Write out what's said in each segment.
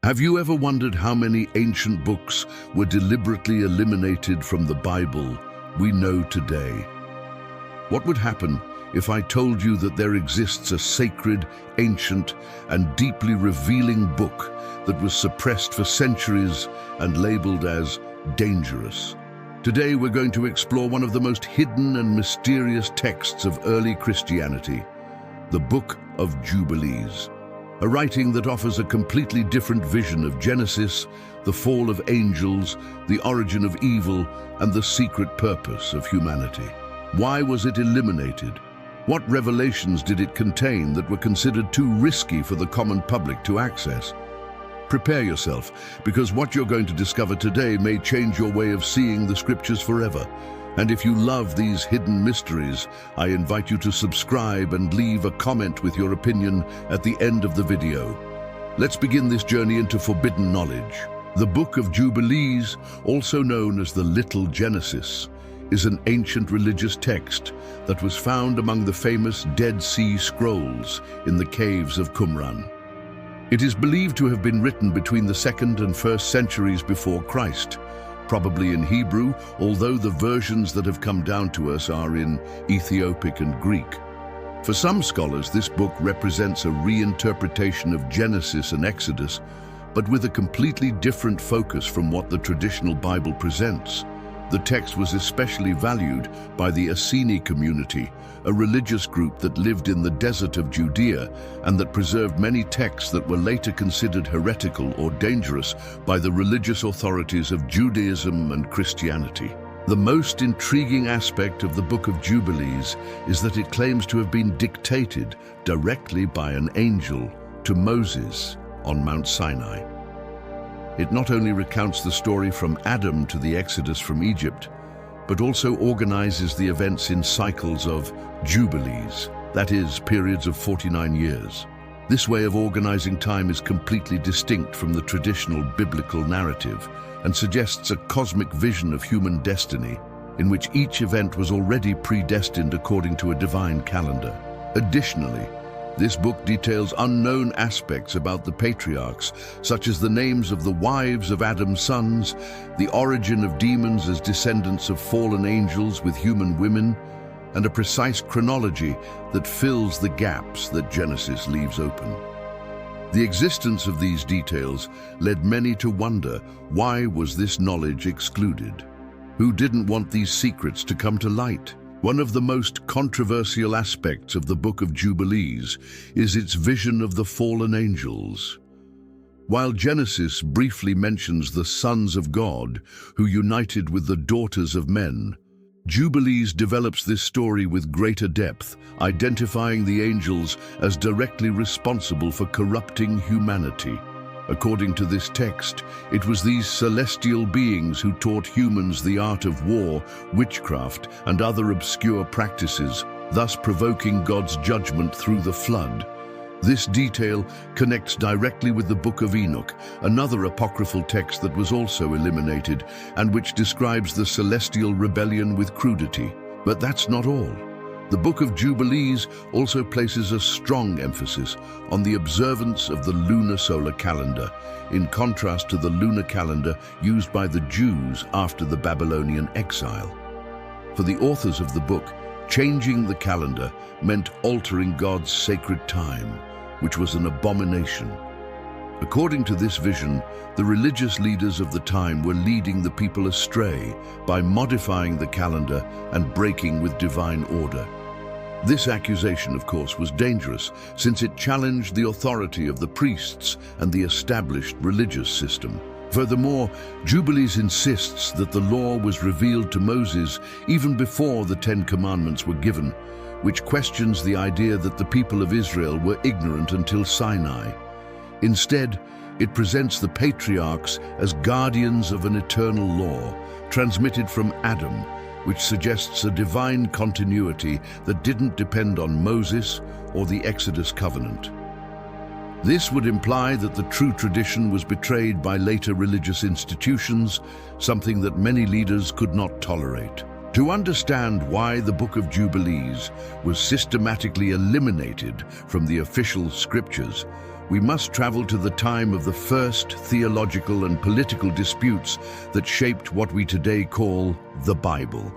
Have you ever wondered how many ancient books were deliberately eliminated from the Bible we know today? What would happen if I told you that there exists a sacred, ancient, and deeply revealing book that was suppressed for centuries and labeled as dangerous? Today we're going to explore one of the most hidden and mysterious texts of early Christianity, the Book of Jubilees. A writing that offers a completely different vision of Genesis, the fall of angels, the origin of evil, and the secret purpose of humanity. Why was it eliminated? What revelations did it contain that were considered too risky for the common public to access? Prepare yourself, because what you're going to discover today may change your way of seeing the scriptures forever. And if you love these hidden mysteries, I invite you to subscribe and leave a comment with your opinion at the end of the video. Let's begin this journey into forbidden knowledge. The Book of Jubilees, also known as the Little Genesis, is an ancient religious text that was found among the famous Dead Sea Scrolls in the caves of Qumran. It is believed to have been written between the 2nd and 1st centuries before Christ, probably in Hebrew, although the versions that have come down to us are in Ethiopic and Greek. For some scholars, this book represents a reinterpretation of Genesis and Exodus, but with a completely different focus from what the traditional Bible presents. The text was especially valued by the Essene community, a religious group that lived in the desert of Judea and that preserved many texts that were later considered heretical or dangerous by the religious authorities of Judaism and Christianity. The most intriguing aspect of the Book of Jubilees is that it claims to have been dictated directly by an angel to Moses on Mount Sinai. It not only recounts the story from Adam to the Exodus from Egypt, but also organizes the events in cycles of jubilees, that is, periods of 49 years. This way of organizing time is completely distinct from the traditional biblical narrative and suggests a cosmic vision of human destiny in which each event was already predestined according to a divine calendar. Additionally, this book details unknown aspects about the patriarchs, such as the names of the wives of Adam's sons, the origin of demons as descendants of fallen angels with human women, and a precise chronology that fills the gaps that Genesis leaves open. The existence of these details led many to wonder, why was this knowledge excluded? Who didn't want these secrets to come to light? One of the most controversial aspects of the Book of Jubilees is its vision of the fallen angels. While Genesis briefly mentions the sons of God who united with the daughters of men, Jubilees develops this story with greater depth, identifying the angels as directly responsible for corrupting humanity. According to this text, it was these celestial beings who taught humans the art of war, witchcraft, and other obscure practices, thus provoking God's judgment through the flood. This detail connects directly with the Book of Enoch, another apocryphal text that was also eliminated, and which describes the celestial rebellion with crudity. But that's not all. The Book of Jubilees also places a strong emphasis on the observance of the lunar solar calendar, in contrast to the lunar calendar used by the Jews after the Babylonian exile. For the authors of the book, changing the calendar meant altering God's sacred time, which was an abomination. According to this vision, the religious leaders of the time were leading the people astray by modifying the calendar and breaking with divine order. This accusation, of course, was dangerous, since it challenged the authority of the priests and the established religious system. Furthermore, Jubilees insists that the law was revealed to Moses even before the 10 Commandments were given, which questions the idea that the people of Israel were ignorant until Sinai. Instead, it presents the patriarchs as guardians of an eternal law, transmitted from Adam, which suggests a divine continuity that didn't depend on Moses or the Exodus covenant. This would imply that the true tradition was betrayed by later religious institutions, something that many leaders could not tolerate. To understand why the Book of Jubilees was systematically eliminated from the official scriptures, we must travel to the time of the first theological and political disputes that shaped what we today call the Bible.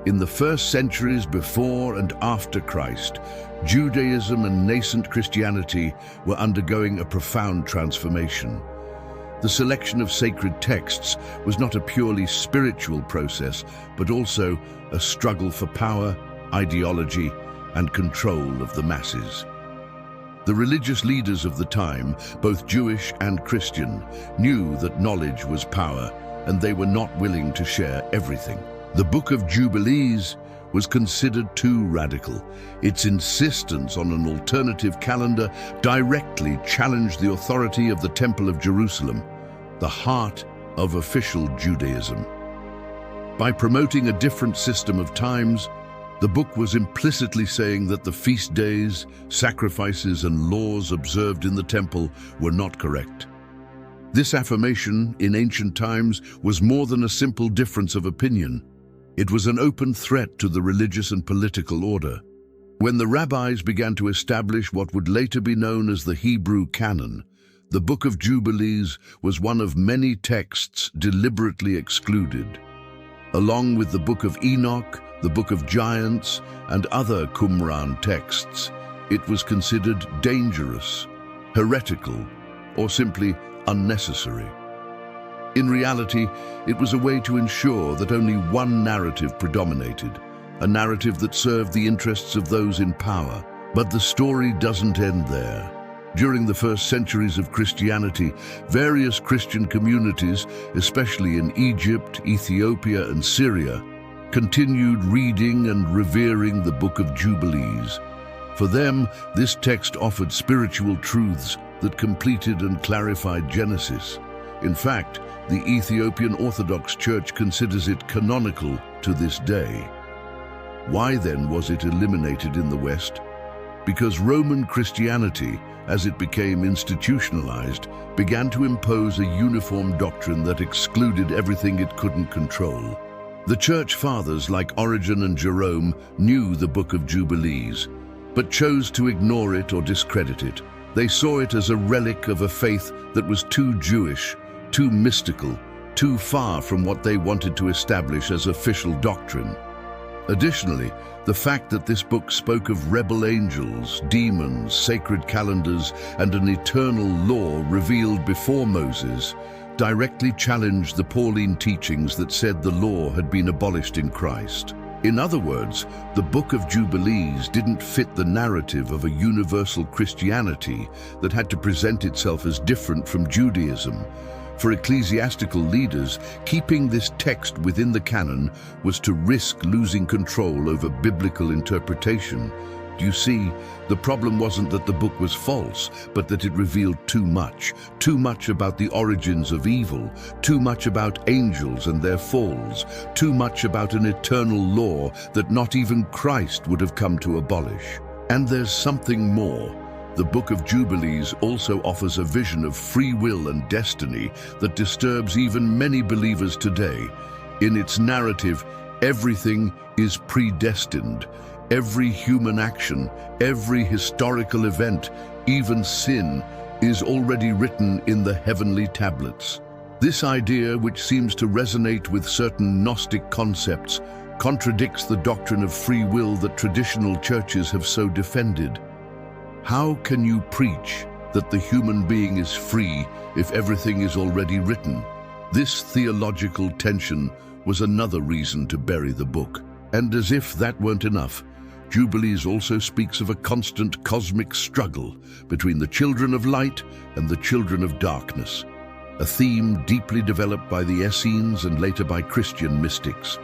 In the first centuries before and after Christ, Judaism and nascent Christianity were undergoing a profound transformation. The selection of sacred texts was not a purely spiritual process, but also a struggle for power, ideology, and control of the masses. The religious leaders of the time, both Jewish and Christian, knew that knowledge was power, and they were not willing to share everything. The Book of Jubilees was considered too radical. Its insistence on an alternative calendar directly challenged the authority of the Temple of Jerusalem, the heart of official Judaism. By promoting a different system of times, the book was implicitly saying that the feast days, sacrifices, and laws observed in the temple were not correct. This affirmation, in ancient times, was more than a simple difference of opinion. It was an open threat to the religious and political order. When the rabbis began to establish what would later be known as the Hebrew canon, the Book of Jubilees was one of many texts deliberately excluded. Along with the Book of Enoch, the Book of Giants, and other Qumran texts, it was considered dangerous, heretical, or simply unnecessary. In reality, it was a way to ensure that only one narrative predominated, a narrative that served the interests of those in power. But the story doesn't end there. During the first centuries of Christianity, various Christian communities, especially in Egypt, Ethiopia, and Syria, continued reading and revering the Book of Jubilees. For them, this text offered spiritual truths that completed and clarified Genesis. In fact, the Ethiopian Orthodox Church considers it canonical to this day. Why then was it eliminated in the West? Because Roman Christianity, as it became institutionalized, began to impose a uniform doctrine that excluded everything it couldn't control. The Church Fathers like Origen and Jerome knew the Book of Jubilees, but chose to ignore it or discredit it. They saw it as a relic of a faith that was too Jewish, too mystical, too far from what they wanted to establish as official doctrine. Additionally, the fact that this book spoke of rebel angels, demons, sacred calendars, and an eternal law revealed before Moses directly challenged the Pauline teachings that said the law had been abolished in Christ. In other words, the Book of Jubilees didn't fit the narrative of a universal Christianity that had to present itself as different from Judaism. For ecclesiastical leaders, keeping this text within the canon was to risk losing control over biblical interpretation. Do you see, the problem wasn't that the book was false, but that it revealed too much about the origins of evil, too much about angels and their falls, too much about an eternal law that not even Christ would have come to abolish. And there's something more. The Book of Jubilees also offers a vision of free will and destiny that disturbs even many believers today. In its narrative, everything is predestined. Every human action, every historical event, even sin, is already written in the heavenly tablets. This idea, which seems to resonate with certain Gnostic concepts, contradicts the doctrine of free will that traditional churches have so defended. How can you preach that the human being is free if everything is already written? This theological tension was another reason to bury the book. And as if that weren't enough, Jubilees also speaks of a constant cosmic struggle between the children of light and the children of darkness, a theme deeply developed by the Essenes and later by Christian mystics.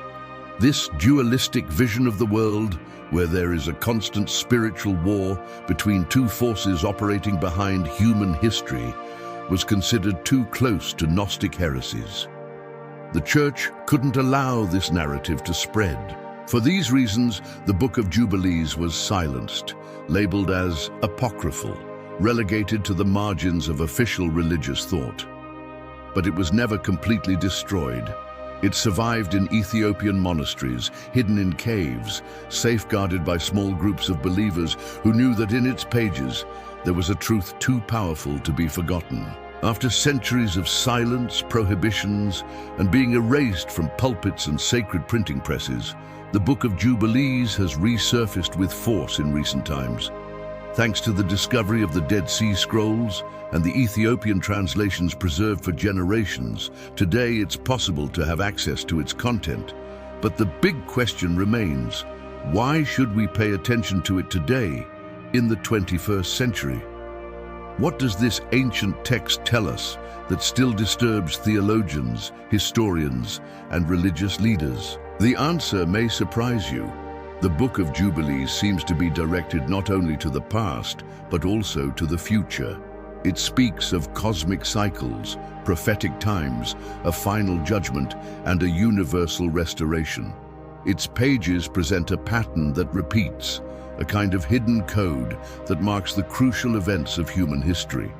This dualistic vision of the world, where there is a constant spiritual war between two forces operating behind human history, was considered too close to Gnostic heresies. The Church couldn't allow this narrative to spread. For these reasons, the Book of Jubilees was silenced, labeled as apocryphal, relegated to the margins of official religious thought. But it was never completely destroyed. It survived in Ethiopian monasteries, hidden in caves, safeguarded by small groups of believers who knew that in its pages there was a truth too powerful to be forgotten. After centuries of silence, prohibitions, and being erased from pulpits and sacred printing presses, the Book of Jubilees has resurfaced with force in recent times. Thanks to the discovery of the Dead Sea Scrolls and the Ethiopian translations preserved for generations, today it's possible to have access to its content. But the big question remains, why should we pay attention to it today, in the 21st century? What does this ancient text tell us that still disturbs theologians, historians, and religious leaders? The answer may surprise you. The Book of Jubilees seems to be directed not only to the past, but also to the future. It speaks of cosmic cycles, prophetic times, a final judgment, and a universal restoration. Its pages present a pattern that repeats, a kind of hidden code that marks the crucial events of human history.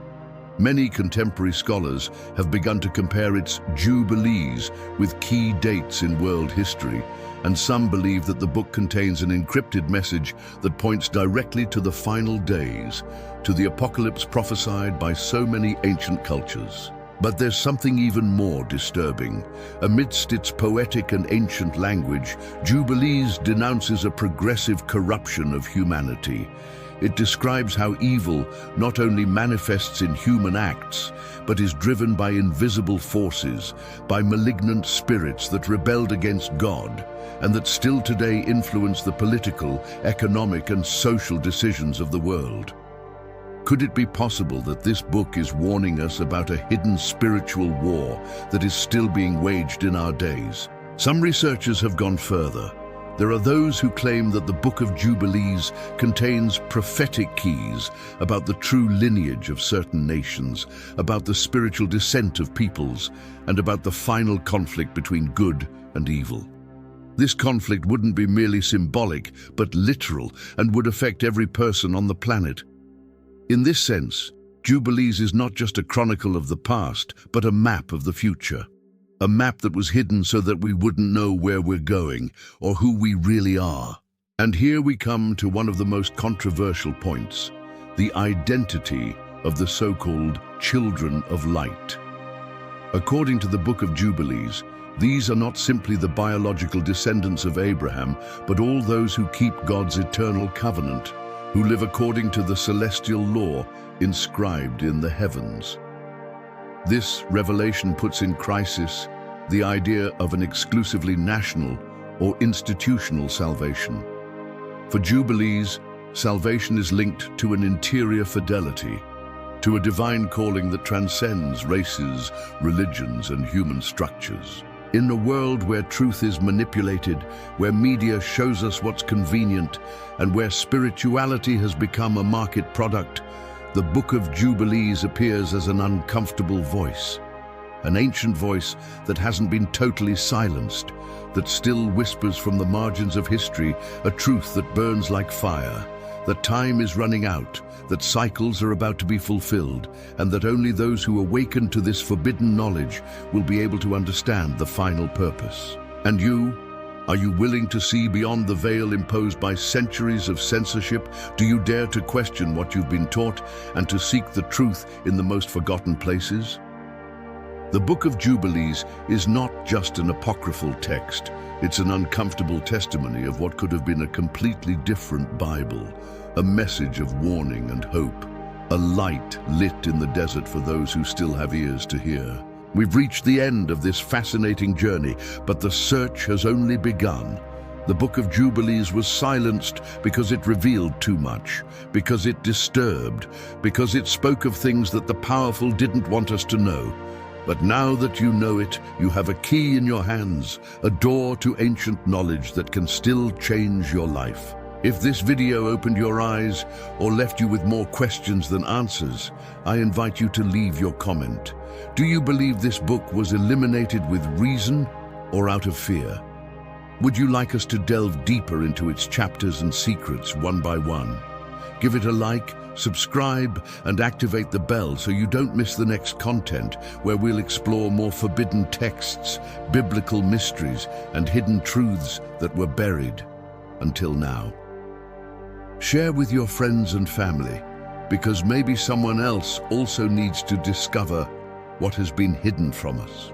Many contemporary scholars have begun to compare its jubilees with key dates in world history, and some believe that the book contains an encrypted message that points directly to the final days, to the apocalypse prophesied by so many ancient cultures. But there's something even more disturbing. Amidst its poetic and ancient language, Jubilees denounces a progressive corruption of humanity. It describes how evil not only manifests in human acts, but is driven by invisible forces, by malignant spirits that rebelled against God, and that still today influence the political, economic, and social decisions of the world. Could it be possible that this book is warning us about a hidden spiritual war that is still being waged in our days? Some researchers have gone further. There are those who claim that the Book of Jubilees contains prophetic keys about the true lineage of certain nations, about the spiritual descent of peoples, and about the final conflict between good and evil. This conflict wouldn't be merely symbolic, but literal, and would affect every person on the planet. In this sense, Jubilees is not just a chronicle of the past, but a map of the future. A map that was hidden so that we wouldn't know where we're going or who we really are. And here we come to one of the most controversial points, the identity of the so-called children of light. According to the Book of Jubilees, these are not simply the biological descendants of Abraham, but all those who keep God's eternal covenant, who live according to the celestial law inscribed in the heavens. This revelation puts in crisis the idea of an exclusively national or institutional salvation. For Jubilees, salvation is linked to an interior fidelity, to a divine calling that transcends races, religions, and human structures. In a world where truth is manipulated, where media shows us what's convenient, and where spirituality has become a market product, the Book of Jubilees appears as an uncomfortable voice. An ancient voice that hasn't been totally silenced, that still whispers from the margins of history a truth that burns like fire, that time is running out, that cycles are about to be fulfilled, and that only those who awaken to this forbidden knowledge will be able to understand the final purpose. And you? Are you willing to see beyond the veil imposed by centuries of censorship? Do you dare to question what you've been taught and to seek the truth in the most forgotten places? The Book of Jubilees is not just an apocryphal text. It's an uncomfortable testimony of what could have been a completely different Bible, a message of warning and hope, a light lit in the desert for those who still have ears to hear. We've reached the end of this fascinating journey, but the search has only begun. The Book of Jubilees was silenced because it revealed too much, because it disturbed, because it spoke of things that the powerful didn't want us to know. But now that you know it, you have a key in your hands, a door to ancient knowledge that can still change your life. If this video opened your eyes or left you with more questions than answers, I invite you to leave your comment. Do you believe this book was eliminated with reason or out of fear? Would you like us to delve deeper into its chapters and secrets one by one? Give it a like, subscribe, and activate the bell so you don't miss the next content where we'll explore more forbidden texts, biblical mysteries, and hidden truths that were buried until now. Share with your friends and family, because maybe someone else also needs to discover what has been hidden from us.